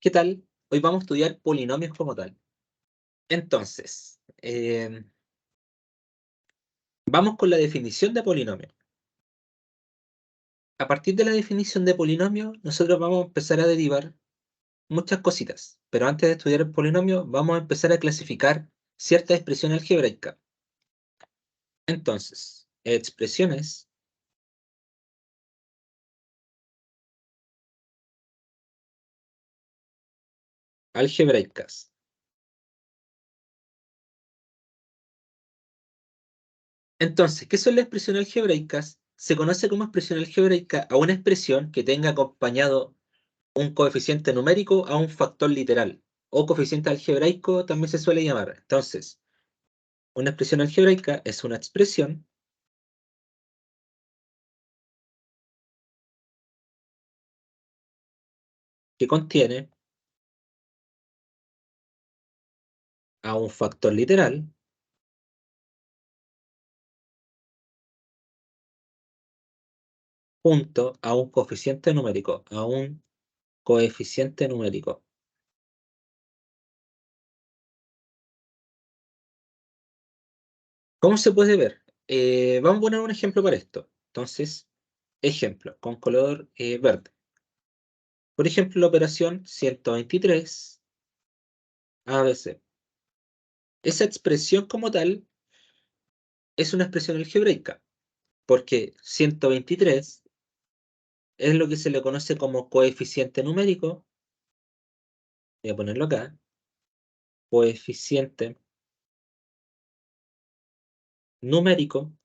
¿Qué tal? Hoy vamos a estudiar polinomios como tal. Entonces, vamos con la definición de polinomio. A partir de la definición de polinomio, nosotros vamos a empezar a derivar muchas cositas. Pero antes de estudiar el polinomio, vamos a empezar a clasificar ciertas expresiones algebraicas. Entonces, expresiones algebraicas. Entonces, ¿qué son las expresiones algebraicas? Se conoce como expresión algebraica a una expresión que tenga acompañado un coeficiente numérico a un factor literal, o coeficiente algebraico también se suele llamar. Entonces, una expresión algebraica es una expresión que contiene a un factor literal junto a un coeficiente numérico, a un coeficiente numérico. ¿Cómo se puede ver? Vamos a poner un ejemplo para esto. Entonces, ejemplo, con color verde. Por ejemplo, la operación 123 ABC. Esa expresión como tal es una expresión algebraica, porque 123 es lo que se le conoce como coeficiente numérico. Voy a ponerlo acá. Coeficiente numérico.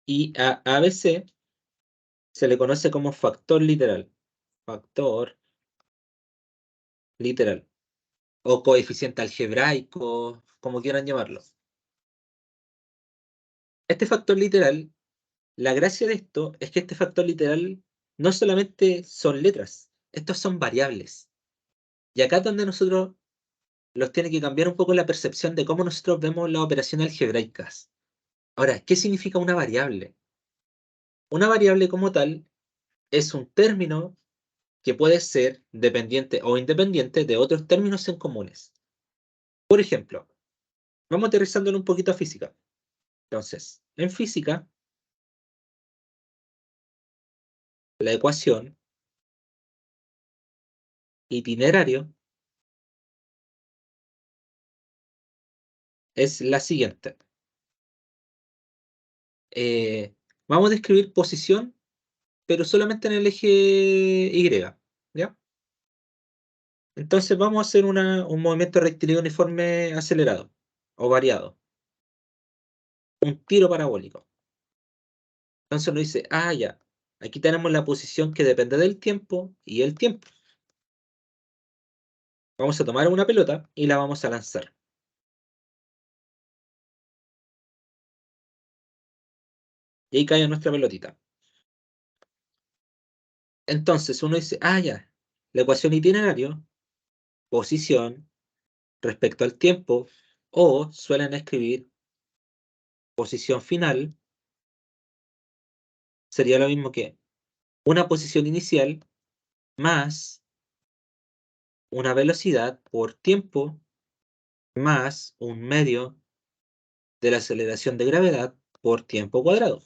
Y a ABC se le conoce como factor literal. Factor literal. O coeficiente algebraico, como quieran llamarlo. Este factor literal, la gracia de esto es que este factor literal no solamente son letras, estos son variables. Y acá es donde nosotros los tiene que cambiar un poco la percepción de cómo nosotros vemos las operaciones algebraicas. Ahora, ¿qué significa una variable? Una variable como tal es un término que puede ser dependiente o independiente de otros términos en comunes. Por ejemplo, vamos aterrizándolo un poquito a física. Entonces, en física, la ecuación itinerario es la siguiente. Vamos a describir posición, pero solamente en el eje Y, ¿ya? Entonces vamos a hacer un movimiento rectilíneo uniforme acelerado o variado, un tiro parabólico. Entonces uno dice, ah, ya, aquí tenemos la posición que depende del tiempo y el tiempo. Vamos a tomar una pelota y la vamos a lanzar. Y ahí cae nuestra pelotita. Entonces uno dice, ah, ya, la ecuación itinerario, posición respecto al tiempo, o suelen escribir posición final, sería lo mismo que una posición inicial más una velocidad por tiempo más un medio de la aceleración de gravedad por tiempo cuadrado.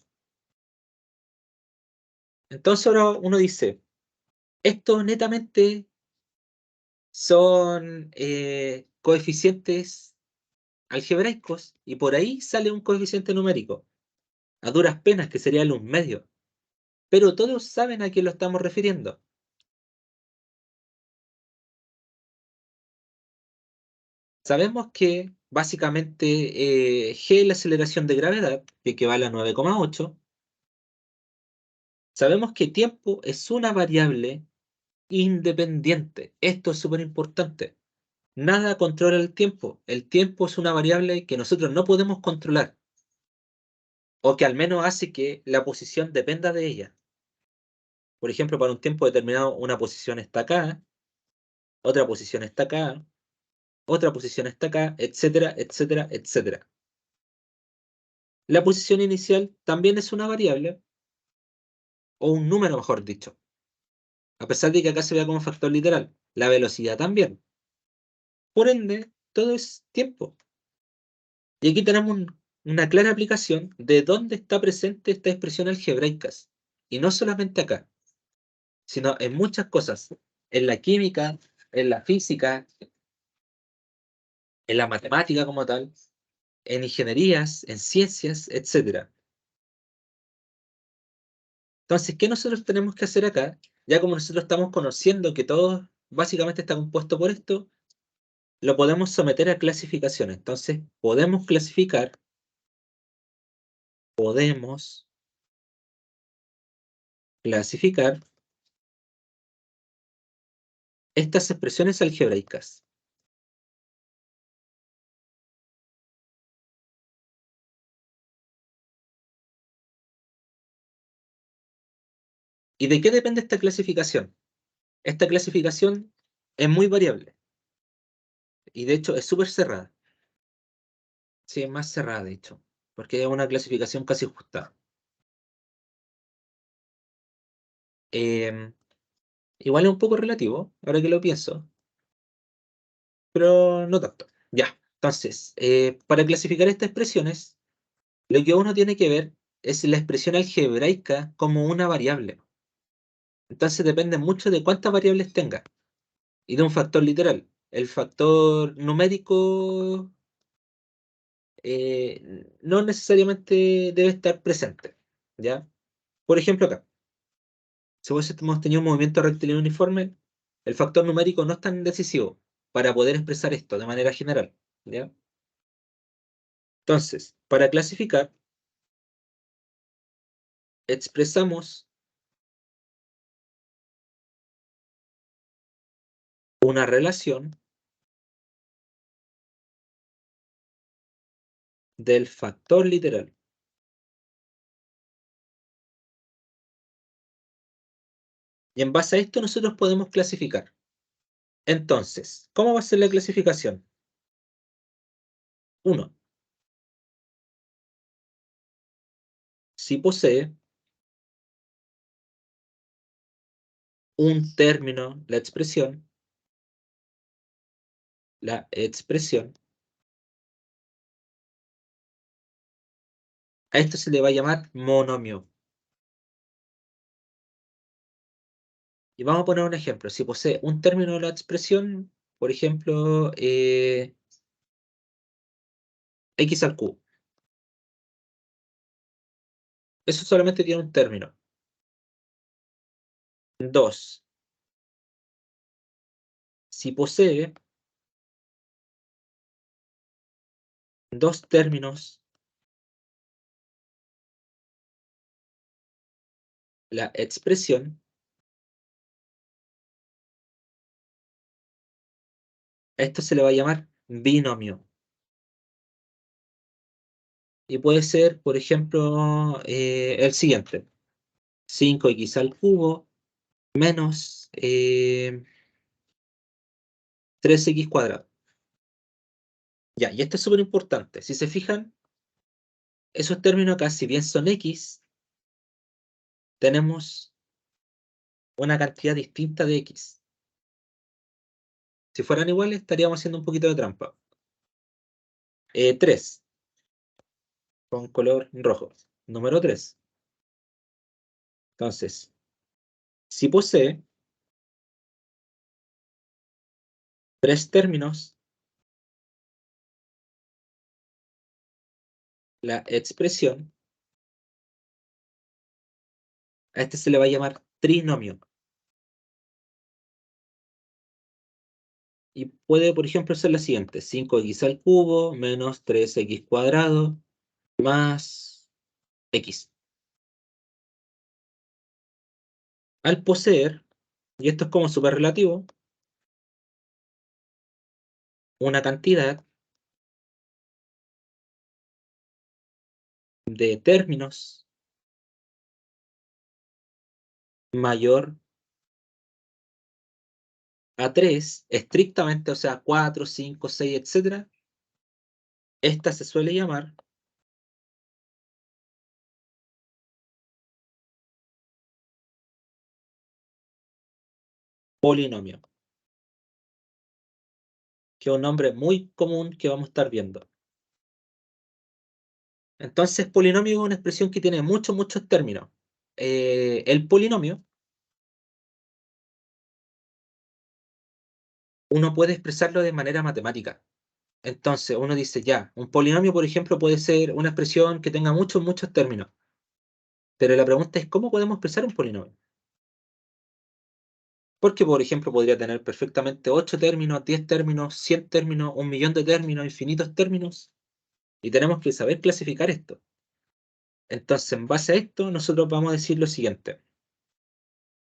Entonces ahora uno dice, esto netamente son coeficientes algebraicos y por ahí sale un coeficiente numérico, a duras penas que sería el un medio, pero todos saben a qué lo estamos refiriendo. Sabemos que básicamente G es la aceleración de gravedad, que equivale a 9,8. Sabemos que tiempo es una variable independiente. Esto es súper importante. Nada controla el tiempo. El tiempo es una variable que nosotros no podemos controlar, o que al menos hace que la posición dependa de ella. Por ejemplo, para un tiempo determinado, una posición está acá, otra posición está acá, otra posición está acá, etcétera, etcétera, etcétera. La posición inicial también es una variable, o un número, mejor dicho. a pesar de que acá se vea como factor literal. La velocidad también. Por ende, todo es tiempo. Y aquí tenemos una clara aplicación de dónde está presente esta expresión algebraicas. Y no solamente acá, sino en muchas cosas. En la química, en la física, en la matemática como tal, en ingenierías, en ciencias, etcétera. Entonces, ¿qué nosotros tenemos que hacer acá? Ya como nosotros estamos conociendo que todo básicamente está compuesto por esto, lo podemos someter a clasificaciones. Entonces, podemos clasificar estas expresiones algebraicas. ¿Y de qué depende esta clasificación? Esta clasificación es muy variable y de hecho es súper cerrada. Sí, es más cerrada, de hecho, porque es una clasificación casi justa. Em, Igual es un poco relativo, ahora que lo pienso, pero no tanto. Ya, entonces, para clasificar estas expresiones, lo que uno tiene que ver es la expresión algebraica como una variable. Entonces depende mucho de cuántas variables tenga y de un factor literal. El factor numérico no necesariamente debe estar presente, ¿ya? Por ejemplo, acá, si hemos tenido un movimiento rectilíneo uniforme, el factor numérico no es tan decisivo para poder expresar esto de manera general, ¿ya? Entonces, para clasificar, expresamos una relación del factor literal. Y en base a esto nosotros podemos clasificar. Entonces, ¿cómo va a ser la clasificación? Uno, si posee un término, la expresión, a esto se le va a llamar monomio. Y vamos a poner un ejemplo. Si posee un término de la expresión, por ejemplo, x al cubo. Eso solamente tiene un término. Dos, si posee dos términos, la expresión, a esto se le va a llamar binomio. Y puede ser, por ejemplo, el siguiente. 5x al cubo menos 3x cuadrado. Ya, y esto es súper importante. Si se fijan, esos términos acá, si bien son x, tenemos una cantidad distinta de x. Si fueran iguales, estaríamos haciendo un poquito de trampa. 3, con color rojo. Número 3. Entonces, si posee tres términos, la expresión, a este se le va a llamar trinomio. Y puede, por ejemplo, ser la siguiente. 5x al cubo menos 3x cuadrado más x. Al poseer, y esto es como súper relativo, una cantidad de términos mayor a 3 estrictamente, o sea, 4, 5, 6, etcétera, esta se suele llamar polinomio, que es un nombre muy común que vamos a estar viendo. Entonces, polinomio es una expresión que tiene muchos términos. El polinomio, uno puede expresarlo de manera matemática. Entonces, uno dice, ya, un polinomio, por ejemplo, puede ser una expresión que tenga muchos términos. Pero la pregunta es, ¿cómo podemos expresar un polinomio? Porque, por ejemplo, podría tener perfectamente 8 términos, 10 términos, 100 términos, 1 millón de términos, infinitos términos, y tenemos que saber clasificar esto. Entonces, en base a esto, nosotros vamos a decir lo siguiente.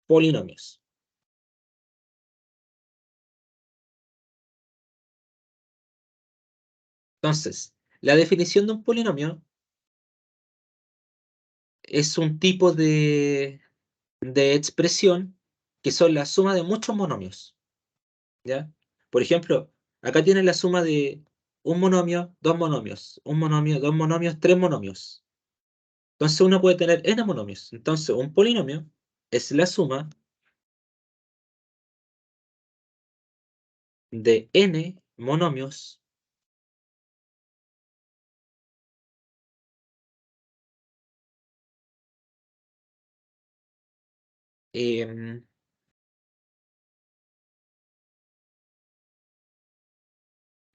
Polinomios. Entonces, la definición de un polinomio es un tipo de expresión que son la suma de muchos monomios, ¿ya? Por ejemplo, acá tienes la suma de un monomio, dos monomios, un monomio, dos monomios, tres monomios. Entonces uno puede tener n monomios. Entonces un polinomio es la suma de n monomios em,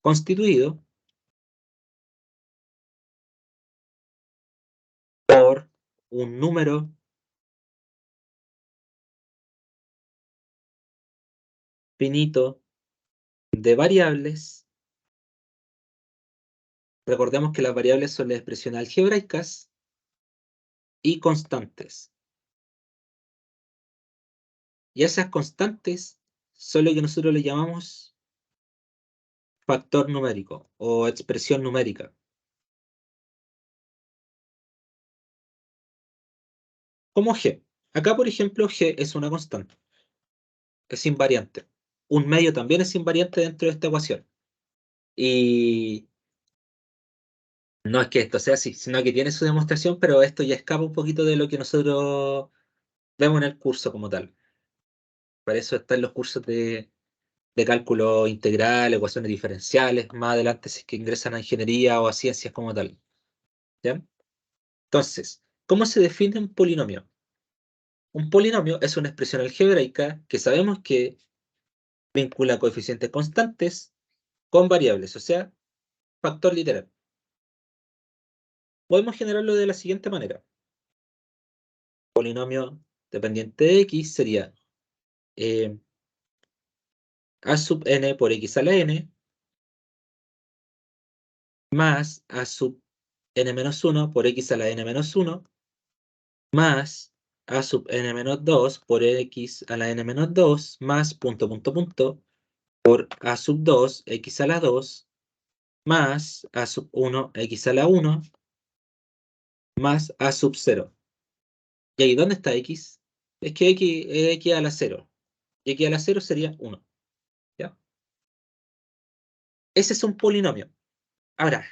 constituido por un número finito de variables. Recordemos que las variables son las expresiones algebraicas y constantes. Y esas constantes son lo que nosotros le llamamos factor numérico o expresión numérica. Como g. Acá, por ejemplo, g es una constante, es invariante. Un medio también es invariante dentro de esta ecuación. Y no es que esto sea así, sino que tiene su demostración, pero esto ya escapa un poquito de lo que nosotros vemos en el curso como tal. Para eso están los cursos de cálculo integral, ecuaciones diferenciales, más adelante si es que ingresan a ingeniería o a ciencias como tal. ¿Ya? Entonces, ¿cómo se define un polinomio? Un polinomio es una expresión algebraica que sabemos que vincula coeficientes constantes con variables, o sea, factor literal. Podemos generarlo de la siguiente manera. Polinomio dependiente de x sería eh, a sub n por x a la n más a sub n menos 1 por x a la n menos 1 más a sub n menos 2 por x a la n menos 2 más por a sub 2 x a la 2 más a sub 1 x a la 1 más a sub 0. ¿Y ahí dónde está x? Es que x es x a la 0. Y x a la 0 sería 1. ¿Ya? Ese es un polinomio. Ahora,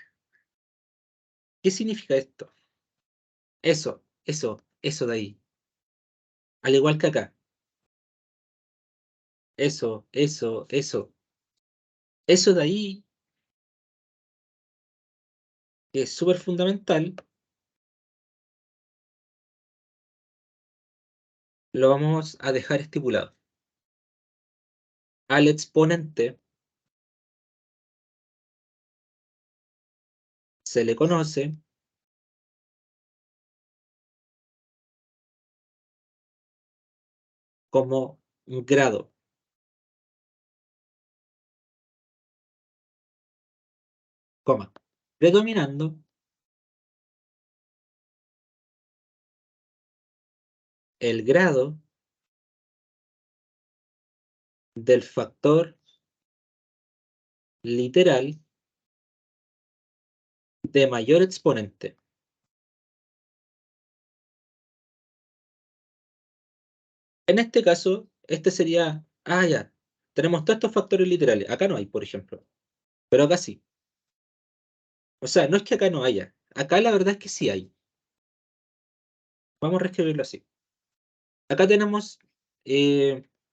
¿qué significa esto? Eso de ahí. Al igual que acá. Eso. Eso de ahí, que es súper fundamental, lo vamos a dejar estipulado. Al exponente se le conoce como un grado, coma, predominando el grado del factor literal de mayor exponente. En este caso, este sería, ya, tenemos todos estos factores literales. Acá no hay, por ejemplo, pero acá sí. O sea, no es que acá no haya. Acá la verdad es que sí hay. Vamos a reescribirlo así. Acá tenemos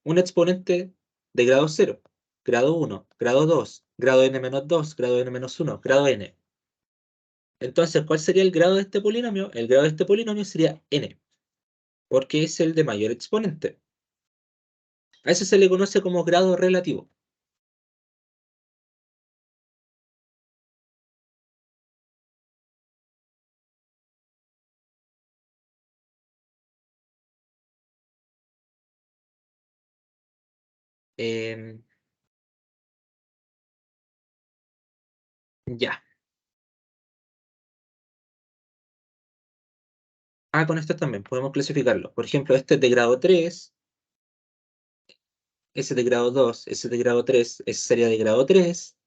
un exponente de grado 0, grado 1, grado 2, grado n-2, grado n-1, grado n. Entonces, ¿cuál sería el grado de este polinomio? El grado de este polinomio sería n, porque es el de mayor exponente. A eso se le conoce como grado relativo. Em, ya. Ah, con esto también podemos clasificarlo. Por ejemplo, este es de grado 3, ese de grado 2, ese de grado 3, ese sería de grado 3,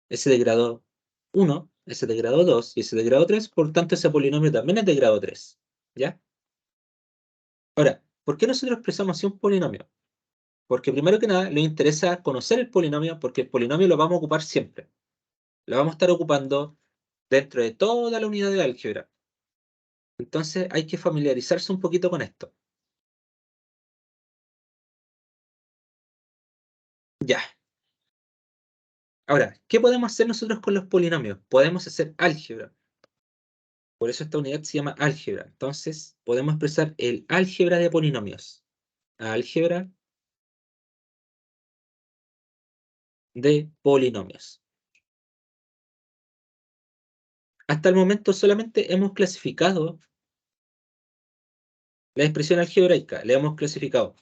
ese de grado 1, ese de grado 2 y ese de grado 3. Por tanto, ese polinomio también es de grado 3. ¿Ya? Ahora, ¿por qué nosotros expresamos así un polinomio? Porque primero que nada, nos interesa conocer el polinomio porque el polinomio lo vamos a ocupar siempre. Lo vamos a estar ocupando dentro de toda la unidad de álgebra. Entonces hay que familiarizarse un poquito con esto. Ya. Ahora, ¿qué podemos hacer nosotros con los polinomios? Podemos hacer álgebra. Por eso esta unidad se llama álgebra. Entonces, podemos expresar el álgebra de polinomios. Álgebra de polinomios. Hasta el momento solamente hemos clasificado la expresión algebraica. Le hemos clasificado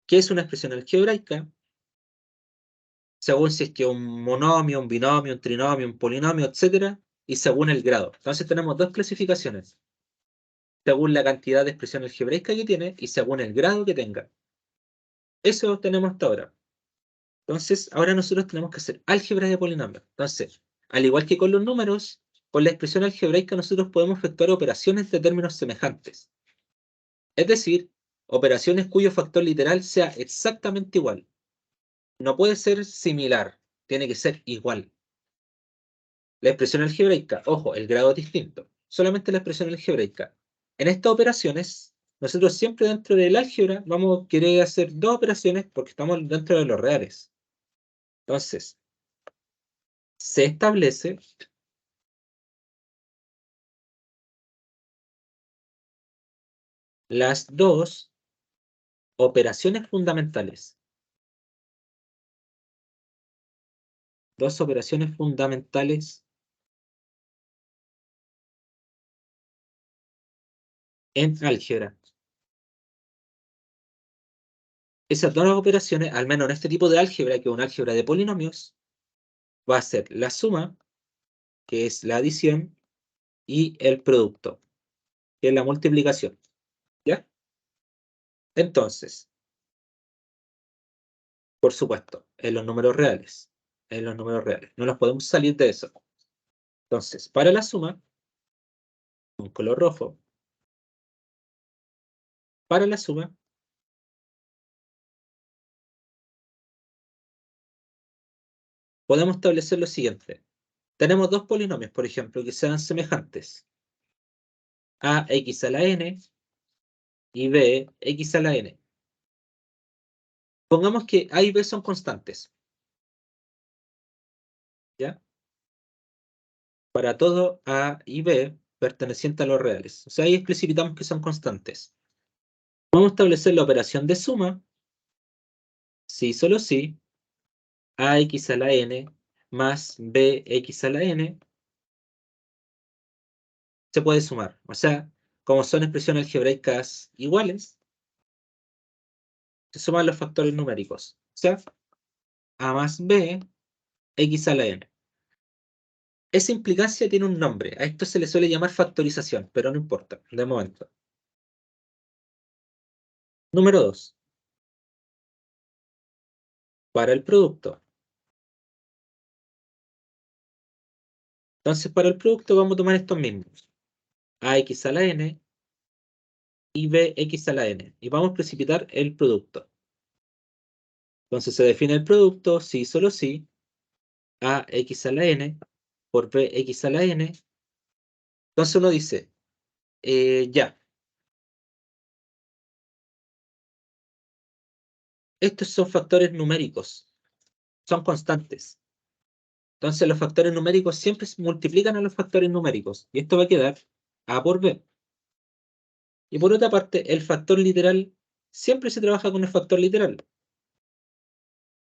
qué es una expresión algebraica, según si es que un monomio, un binomio, un trinomio, un polinomio, etcétera, y según el grado. Entonces tenemos dos clasificaciones, según la cantidad de expresión algebraica que tiene y según el grado que tenga. Eso tenemos hasta ahora. Entonces, ahora nosotros tenemos que hacer álgebra de polinomios. Entonces, al igual que con los números, con la expresión algebraica nosotros podemos efectuar operaciones de términos semejantes. Es decir, operaciones cuyo factor literal sea exactamente igual. No puede ser similar, tiene que ser igual. La expresión algebraica, ojo, el grado es distinto. Solamente la expresión algebraica. En estas operaciones, nosotros siempre dentro del álgebra vamos a querer hacer dos operaciones porque estamos dentro de los reales. Entonces, se establece las dos operaciones fundamentales. Dos operaciones fundamentales en álgebra. Esas dos operaciones, al menos en este tipo de álgebra, que es un álgebra de polinomios, va a ser la suma, que es la adición, y el producto, que es la multiplicación. ¿Ya? Entonces, por supuesto, en los números reales. En los números reales. No nos podemos salir de eso. Entonces, para la suma, un color rojo. Para la suma, podemos establecer lo siguiente. Tenemos dos polinomios, por ejemplo, que sean semejantes. Ax a la n y bx a la n. Pongamos que A y B son constantes. ¿Ya? Para todo A y B perteneciente a los reales. O sea, ahí especificamos que son constantes. Vamos a establecer la operación de suma, si solo si, ax a la n más bx a la n se puede sumar. O sea, como son expresiones algebraicas iguales, se suman los factores numéricos. O sea, a más b, x a la n. Esa implicancia tiene un nombre. A esto se le suele llamar factorización, pero no importa, de momento. Número 2. Para el producto. Entonces, para el producto vamos a tomar estos mismos. Ax a la n y bx a la n. Y vamos a precipitar el producto. Entonces se define el producto si solo si ax a la n por bx a la n. Entonces uno dice, ya, estos son factores numéricos, son constantes. Entonces los factores numéricos siempre se multiplican a los factores numéricos y esto va a quedar A por B. Y por otra parte, el factor literal siempre se trabaja con el factor literal.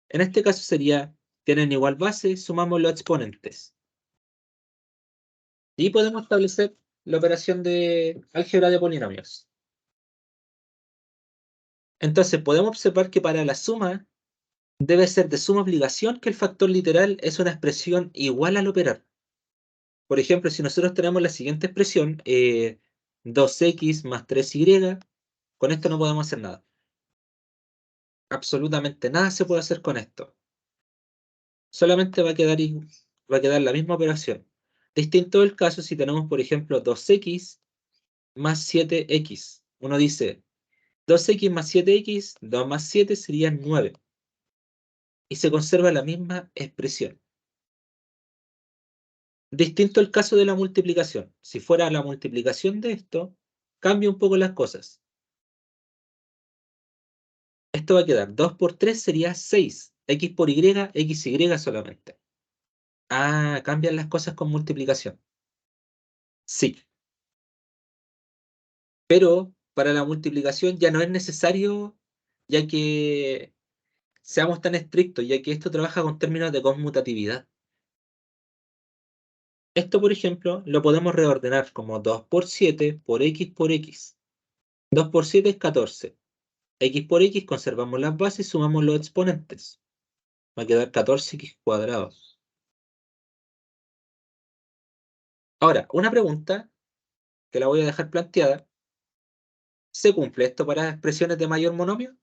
En este caso sería, tienen igual base, sumamos los exponentes. Y podemos establecer la operación de álgebra de polinomios. Entonces podemos observar que para la suma debe ser de suma obligación que el factor literal es una expresión igual al operar. Por ejemplo, si nosotros tenemos la siguiente expresión, 2x más 3y, con esto no podemos hacer nada. Absolutamente nada se puede hacer con esto. Solamente va a quedar la misma operación. Distinto el caso si tenemos, por ejemplo, 2x más 7x. Uno dice 2x más 7x, 2 más 7 serían 9. Y se conserva la misma expresión. Distinto el caso de la multiplicación. Si fuera la multiplicación de esto, cambia un poco las cosas. Esto va a quedar 2 por 3 sería 6. X por Y, XY solamente. Ah, cambian las cosas con multiplicación. Sí, pero para la multiplicación ya no es necesario, ya que seamos tan estrictos, ya que esto trabaja con términos de conmutatividad. Esto, por ejemplo, lo podemos reordenar como 2 por 7 por X por X. 2 por 7 es 14. X por X conservamos las bases y sumamos los exponentes. Va a quedar 14x cuadrado. Ahora, una pregunta que la voy a dejar planteada. ¿Se cumple esto para expresiones de mayor monomio?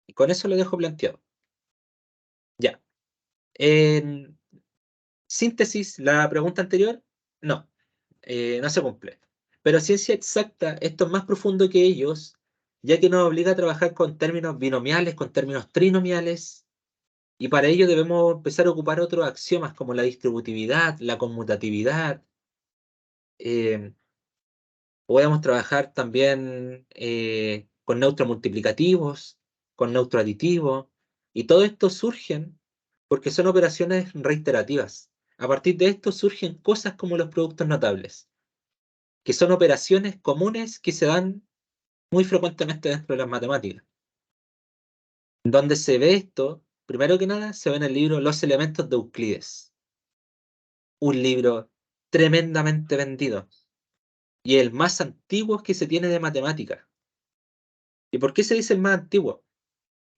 Y con eso lo dejo planteado. Ya. En síntesis, la pregunta anterior, no, no se cumple. Pero ciencia exacta, esto es más profundo que ellos, ya que nos obliga a trabajar con términos binomiales, con términos trinomiales, y para ello debemos empezar a ocupar otros axiomas como la distributividad, la conmutatividad. eh, Podemos trabajar también con neutros multiplicativos, con neutros aditivos, y todo esto surgen porque son operaciones reiterativas. A partir de esto surgen cosas como los productos notables, que son operaciones comunes que se dan muy frecuentemente dentro de las matemáticas. Donde se ve esto, primero que nada, se ve en el libro Los elementos de Euclides, un libro tremendamente vendido y el más antiguo que se tiene de matemáticas. ¿Y por qué se dice el más antiguo?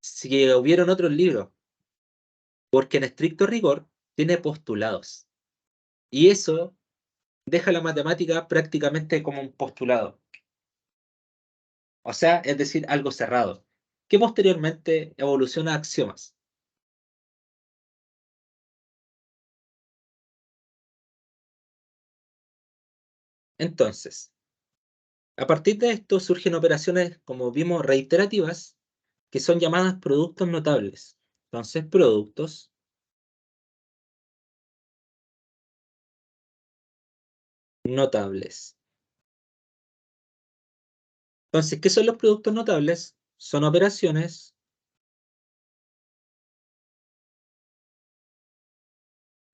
Si hubieron otros libros, porque en estricto rigor tiene postulados. Y eso deja la matemática prácticamente como un postulado. O sea, es decir, algo cerrado, que posteriormente evoluciona a axiomas. Entonces, a partir de esto surgen operaciones, como vimos, reiterativas, que son llamadas productos notables. Entonces, productos notables. Entonces, ¿qué son los productos notables? Son operaciones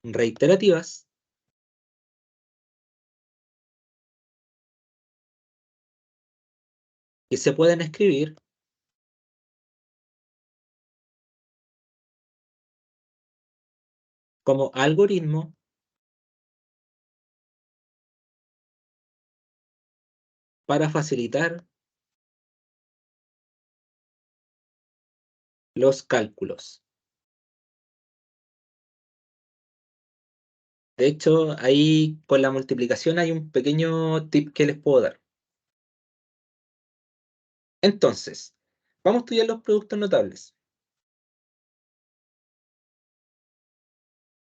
reiterativas que se pueden escribir como algoritmo para facilitar los cálculos. De hecho, ahí con la multiplicación hay un pequeño tip que les puedo dar. Entonces, vamos a estudiar los productos notables.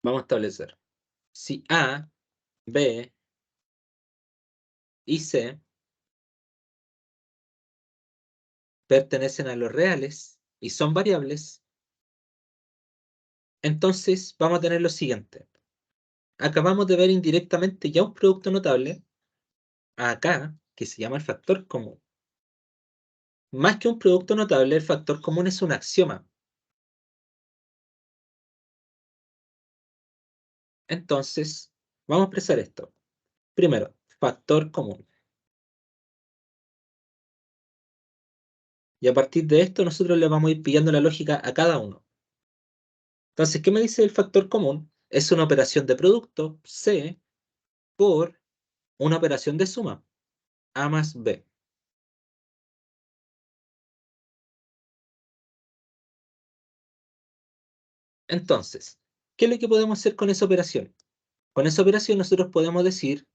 Vamos a establecer si A, B y C pertenecen a los reales y son variables, entonces vamos a tener lo siguiente. Acabamos de ver indirectamente ya un producto notable acá que se llama el factor común. más que un producto notable, el factor común es un axioma. Entonces, vamos a expresar esto. Primero, factor común. Y a partir de esto, nosotros le vamos a ir pillando la lógica a cada uno. Entonces, ¿qué me dice el factor común? Es una operación de producto, C, por una operación de suma, A más B. Entonces, ¿qué es lo que podemos hacer con esa operación? Con esa operación nosotros podemos decir,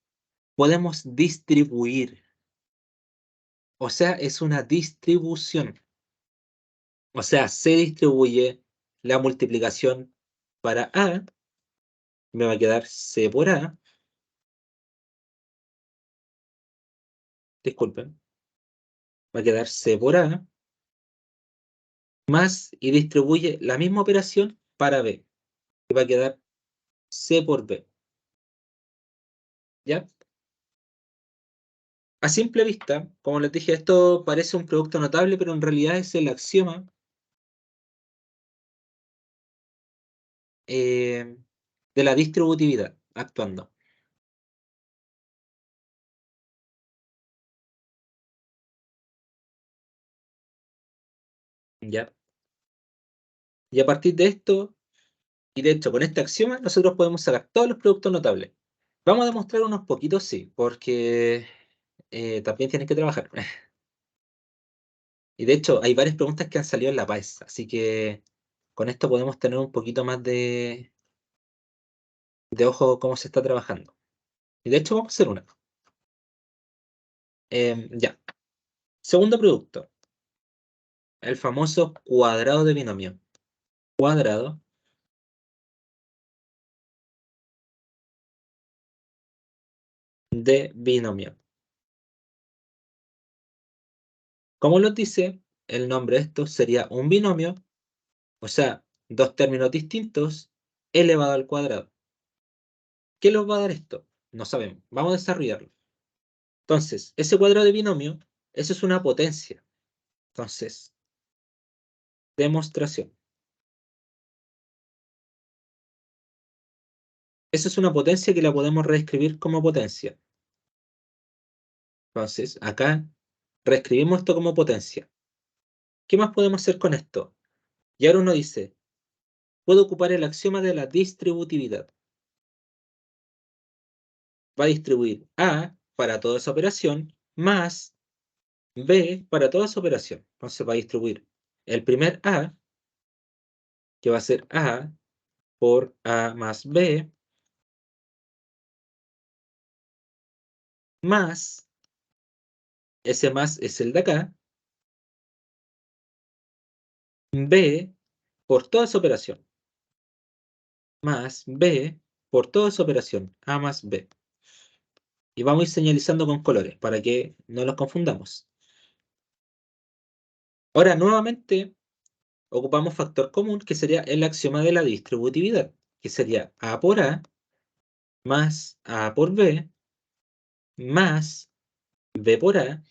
podemos distribuir. O sea, es una distribución. O sea, se distribuye la multiplicación para A, me va a quedar C por A, disculpen, va a quedar C por A, más y distribuye la misma operación para B, y va a quedar C por B. ¿Ya? A simple vista, como les dije, esto parece un producto notable, pero en realidad es el axioma eh, de la distributividad actuando. ¿Ya? Y a partir de esto, y de hecho con este axioma, nosotros podemos sacar todos los productos notables. Vamos a demostrar unos poquitos, sí, porque también tienes que trabajar. Y de hecho, hay varias preguntas que han salido en la PAES, así que con esto podemos tener un poquito más de ojo cómo se está trabajando. Y de hecho, vamos a hacer una. Ya. Segundo producto, el famoso cuadrado de binomio. Cuadrado de binomio. Como lo dice, el nombre de esto sería un binomio, o sea, dos términos distintos elevado al cuadrado. ¿Qué nos va a dar esto? No sabemos. Vamos a desarrollarlo. Entonces, ese cuadrado de binomio, eso es una potencia. Entonces, demostración. Eso es una potencia que la podemos reescribir como potencia. Entonces, acá reescribimos esto como potencia. ¿Qué más podemos hacer con esto? Y ahora uno dice, puedo ocupar el axioma de la distributividad. Va a distribuir A para toda esa operación más B para toda esa operación. Entonces va a distribuir el primer A, que va a ser A por A más B, más, ese más es el de acá, B por toda esa operación, más B por toda esa operación, A más B. Y vamos a ir señalizando con colores para que no los confundamos. Ahora, nuevamente, ocupamos factor común, que sería el axioma de la distributividad, que sería A por A más A por B más B por A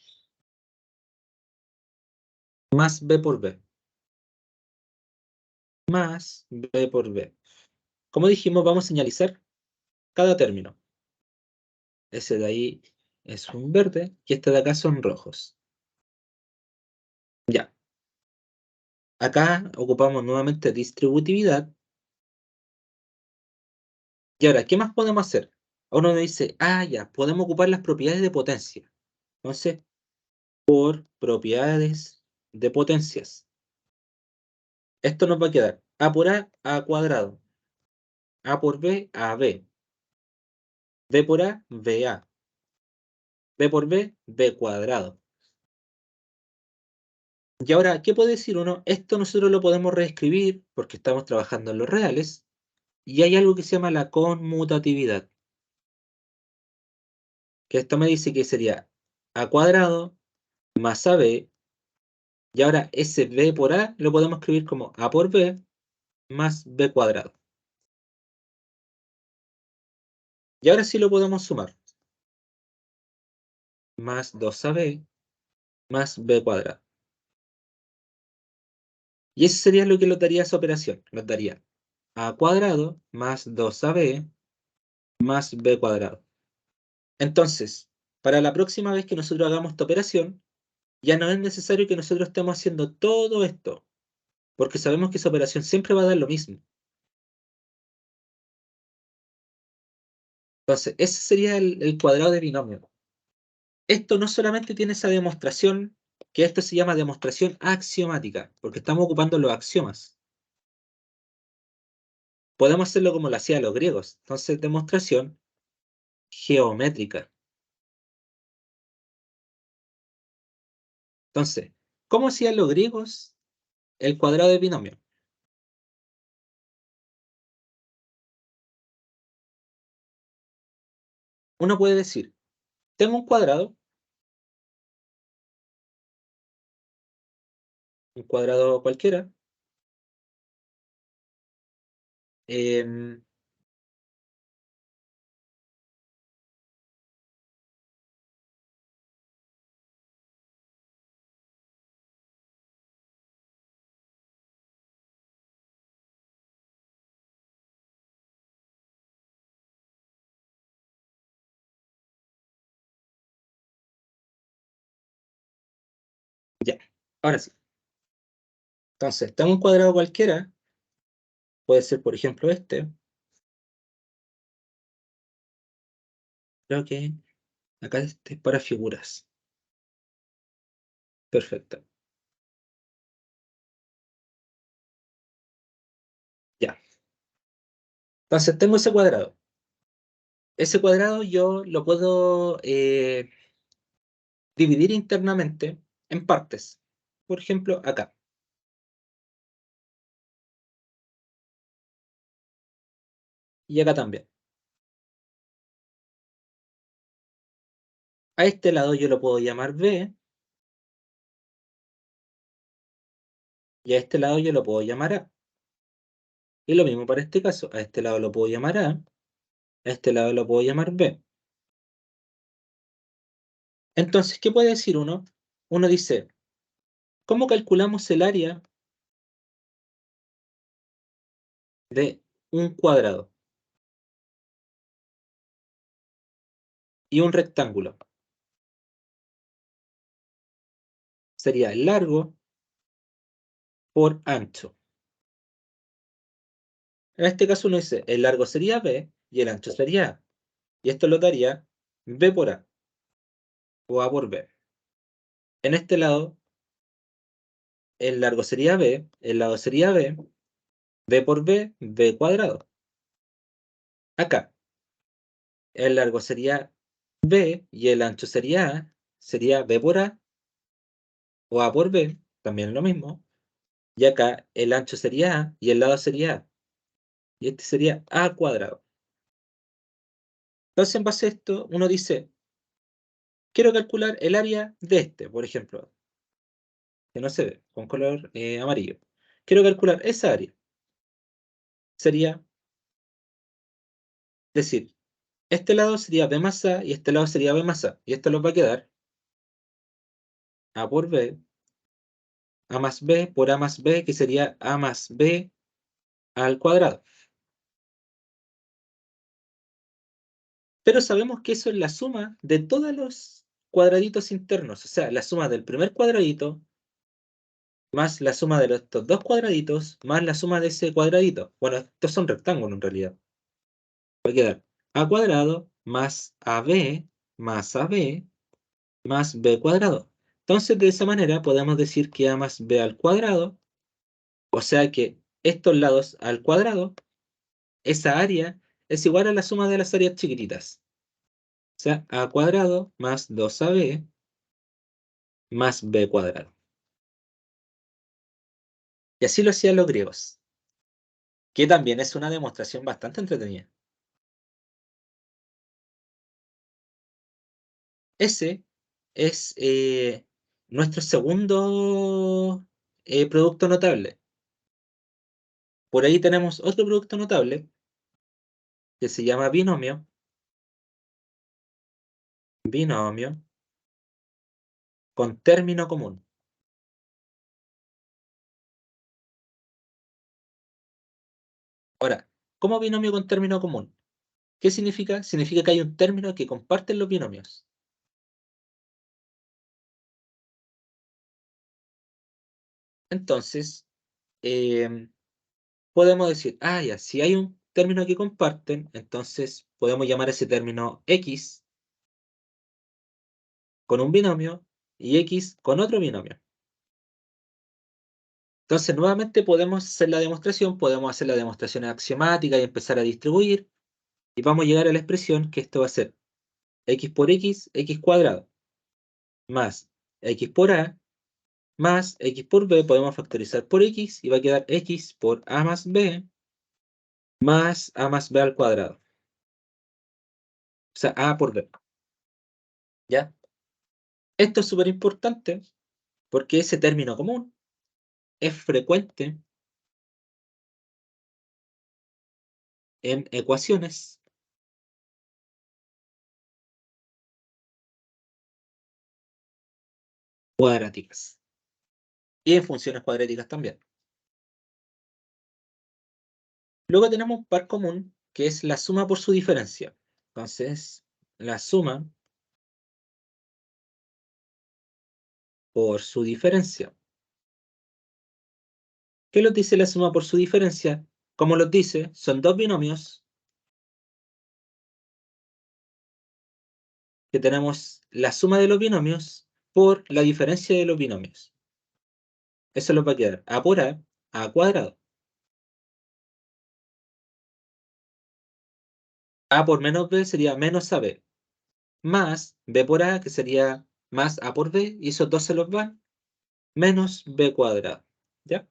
más B por B más B por B. Como dijimos, vamos a señalizar cada término. Ese de ahí es un verde y este de acá son rojos. Ya. Acá ocupamos nuevamente distributividad. Y ahora, ¿qué más podemos hacer? Uno me dice, ah, ya, podemos ocupar las propiedades de potencia. Entonces, por propiedades de potencias. Esto nos va a quedar A por A cuadrado. A por B, AB. B por A, BA. B por B, B cuadrado. Y ahora, ¿qué puede decir uno? Esto nosotros lo podemos reescribir porque estamos trabajando en los reales. Y hay algo que se llama la conmutatividad. Que esto me dice que sería A cuadrado más AB. Y ahora ese B por A lo podemos escribir como A por B más B cuadrado. Y ahora sí lo podemos sumar. Más 2AB más B cuadrado. Y eso sería lo que nos daría esa operación. Nos daría a cuadrado más 2ab más b cuadrado. Entonces, para la próxima vez que nosotros hagamos esta operación, ya no es necesario que nosotros estemos haciendo todo esto, porque sabemos que esa operación siempre va a dar lo mismo. Entonces, ese sería el cuadrado de binomio. Esto no solamente tiene esa demostración, que esto se llama demostración axiomática, porque estamos ocupando los axiomas. Podemos hacerlo como lo hacían los griegos. Entonces, demostración geométrica. Entonces, ¿cómo hacían los griegos el cuadrado de binomio? Uno puede decir, tengo un cuadrado cualquiera, em, ya, ahora sí. Entonces, tengo un cuadrado cualquiera, puede ser por ejemplo este, creo que acá este es para figuras. Perfecto, ya. Entonces, tengo ese cuadrado. Ese cuadrado yo lo puedo dividir internamente en partes. Por ejemplo, acá y acá también. A este lado yo lo puedo llamar B y a este lado yo lo puedo llamar A. Y lo mismo para este caso. A este lado lo puedo llamar A, a este lado lo puedo llamar B. Entonces, ¿qué puede decir uno? Uno dice, ¿cómo calculamos el área de un cuadrado y un rectángulo? Sería el largo por ancho. En este caso uno dice, el largo sería B y el ancho sería A. Y esto lo daría B por A o A por B. En este lado, el largo sería B, el lado sería B por B, B cuadrado. Acá, el largo sería B y el ancho sería A, sería B por A o A por B, también lo mismo. Y acá el ancho sería A y el lado sería A. Y este sería A cuadrado. Entonces, en base a esto, uno dice, quiero calcular el área de este, por ejemplo, que no se ve, con color amarillo. Quiero calcular esa área. Sería decir, este lado sería B más A y este lado sería B más A. Y esto nos va a quedar A por B, A más B por A más B, que sería A más B al cuadrado. Pero sabemos que eso es la suma de todos los cuadraditos internos. O sea, la suma del primer cuadradito más la suma de estos dos cuadraditos más la suma de ese cuadradito. Bueno, estos son rectángulos en realidad. Va a quedar A cuadrado más AB más AB más B cuadrado. Entonces, de esa manera podemos decir que A más B al cuadrado, o sea que estos lados al cuadrado, esa área es igual a la suma de las áreas chiquititas. O sea, A cuadrado más 2AB más B cuadrado. Y así lo hacían los griegos, que también es una demostración bastante entretenida. Ese es nuestro segundo producto notable. Por ahí tenemos otro producto notable que se llama binomio con término común. Ahora, ¿cómo binomio con término común? ¿Qué significa? Significa que hay un término que comparten los binomios. Entonces, podemos decir, ya, si hay un término que comparten, entonces podemos llamar ese término X con un binomio y X con otro binomio. Entonces, nuevamente podemos hacer la demostración axiomática y empezar a distribuir, y vamos a llegar a la expresión que esto va a ser X por X, X cuadrado, más X por A, más X por B, podemos factorizar por X, y va a quedar X por A más B, más A más B al cuadrado. O sea, A por B. ¿Ya? Esto es súper importante porque ese término común es frecuente en ecuaciones cuadráticas y en funciones cuadráticas también. Luego tenemos un par común que es la suma por su diferencia. Entonces, la suma por su diferencia. ¿Qué nos dice la suma por su diferencia? Como los dice, son dos binomios que tenemos la suma de los binomios por la diferencia de los binomios. Eso nos va a quedar a por a cuadrado. A por menos b sería menos ab, más b por a, que sería más a por b, y esos dos se los van, menos b cuadrado. ¿Ya?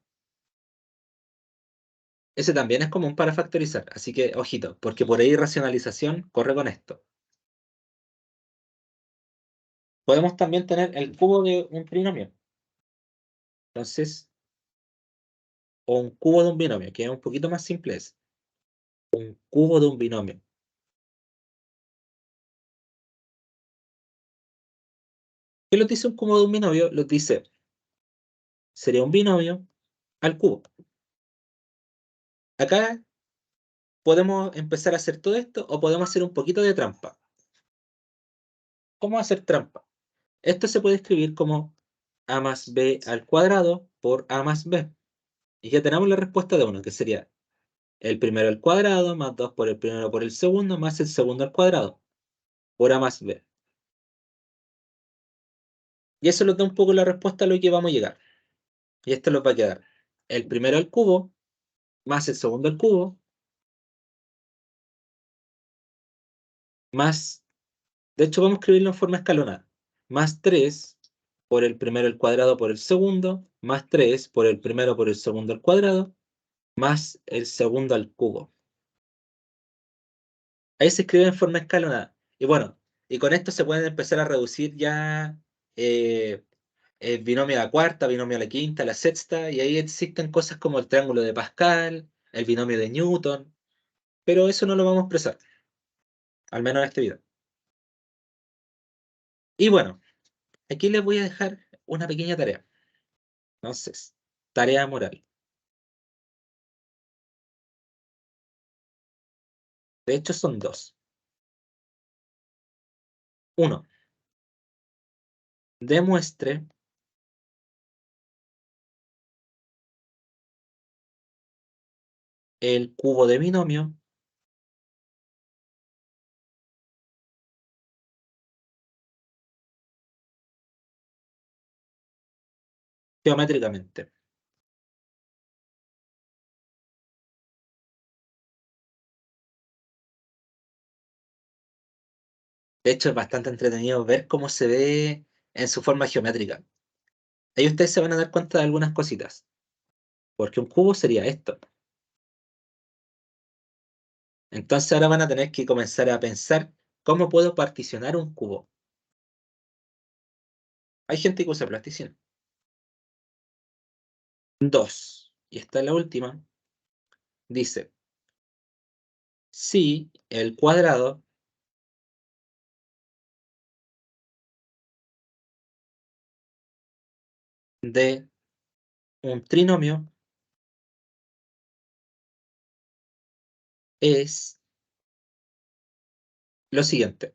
Ese también es común para factorizar, así que ojito, porque por ahí racionalización corre con esto. Podemos también tener el cubo de un trinomio. Entonces, o un cubo de un binomio, que es un poquito más simple es un cubo de un binomio. ¿Qué lo dice un cubo de un binomio? Lo dice, sería un binomio al cubo. Acá podemos empezar a hacer todo esto o podemos hacer un poquito de trampa. ¿Cómo hacer trampa? Esto se puede escribir como a más b al cuadrado por a más b. Y ya tenemos la respuesta de uno, que sería el primero al cuadrado más 2 por el primero por el segundo más el segundo al cuadrado por a más b. Y eso nos da un poco la respuesta a lo que vamos a llegar. Y esto nos va a quedar el primero al cubo más el segundo al cubo más, de hecho vamos a escribirlo en forma escalonada, más 3 por el primero al cuadrado por el segundo, más 3 por el primero por el segundo al cuadrado, más el segundo al cubo. Ahí se escribe en forma escalonada. Y bueno, y con esto se pueden empezar a reducir ya eh, el binomio a la cuarta, binomio a la quinta, a la sexta, y ahí existen cosas como el triángulo de Pascal, el binomio de Newton, pero eso no lo vamos a expresar, al menos en este video. Y bueno, aquí les voy a dejar una pequeña tarea. Entonces, tarea moral. De hecho, son dos. Uno, demuestre el cubo de binomio geométricamente. De hecho, es bastante entretenido ver cómo se ve en su forma geométrica. Ahí ustedes se van a dar cuenta de algunas cositas. Porque un cubo sería esto. Entonces ahora van a tener que comenzar a pensar cómo puedo particionar un cubo. Hay gente que usa plasticina. Dos. Y esta es la última. Dice, si el cuadrado de un trinomio es lo siguiente.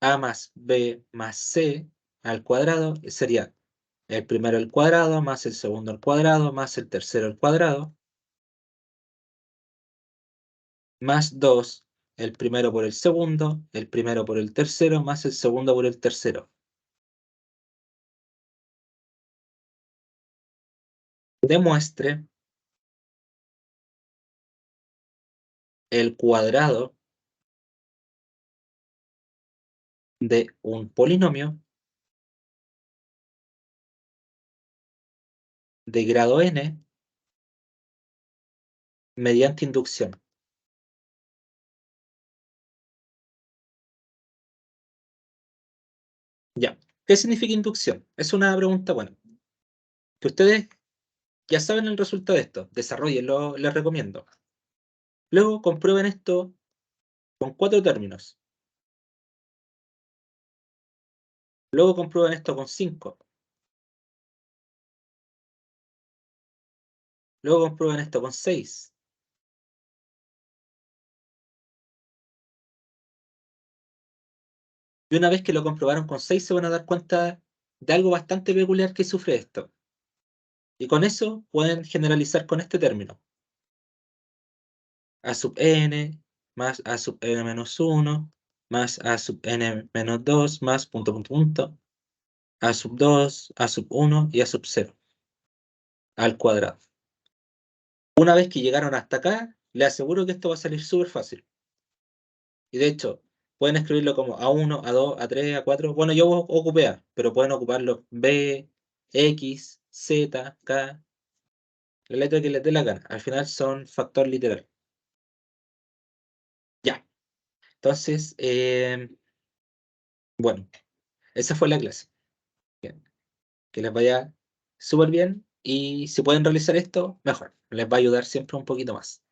A más B más C al cuadrado sería el primero al cuadrado más el segundo al cuadrado más el tercero al cuadrado más 2, el primero por el segundo, el primero por el tercero más el segundo por el tercero. Demuestre el cuadrado de un polinomio de grado n mediante inducción. Ya, ¿qué significa inducción? Es una pregunta buena. Que ustedes ya saben el resultado de esto, desarrollenlo, les recomiendo. Luego comprueben esto con 4 términos. Luego comprueben esto con 5. Luego comprueben esto con 6. Y una vez que lo comprobaron con 6 se van a dar cuenta de algo bastante peculiar que sufre esto. Y con eso pueden generalizar con este término. A sub n más a sub n menos 1 más a sub n menos 2 más punto, punto, punto, a sub 2, a sub 1 y a sub 0 al cuadrado. Una vez que llegaron hasta acá, les aseguro que esto va a salir súper fácil. Y de hecho, pueden escribirlo como A1, A2, A3, A4. Bueno, yo ocupé A, pero pueden ocuparlo B, X, Z, K, la letra que les dé la gana. Al final son factor literal. Ya. Entonces, bueno, esa fue la clase. Bien. Que les vaya súper bien y si pueden realizar esto, mejor. Les va a ayudar siempre un poquito más.